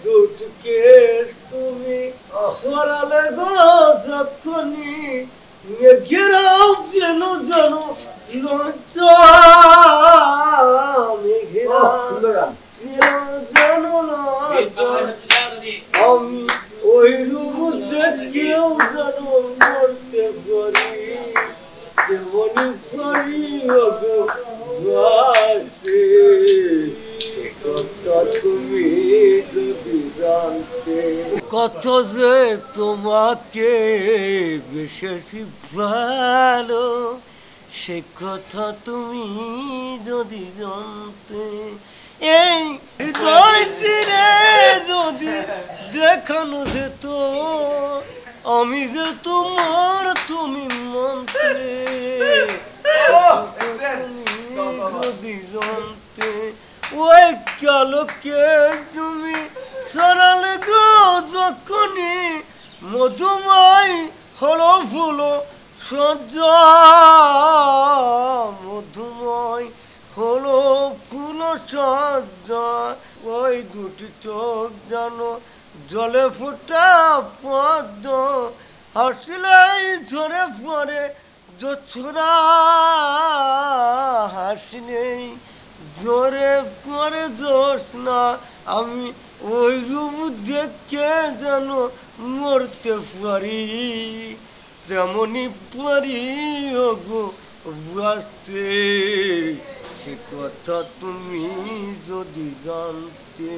দুটকে তুমি সরালে গো যখনই মেঘেরাও কেন জানো লজ্জা মেঘেরা কেন জানো লজ্জা আমি ওই রূপ দেখেও জানো মরতে পারি কেমনই পারি ওগো বাঁচতে কথা তুমি যদি জানতে কত যে তোমাকে বেশি ভালো সে কথা তুমি যদি জানতে এই হৃদয় চিরে যদি দেখানো যেত আমি যে তোমার তুমি মানতে যদি জানতে ওই কালোকে তুমি সরালে গো যখনই মধুময় হলো ফুলো সজ্জা মধুময় হলো ফুলো সজ্জা ওই দুটি চোখ জানো জলে ফোটা পদ্ম হাসলেই ঝরে পড়ে জোছনা হাসলেই ঝরে পড়ে জোছনা আমি ওই রূপ দেখে যেন মরতে পারি তেমনি পারি ওগো বাঁচতে সে কথা তুমি যদি জানতে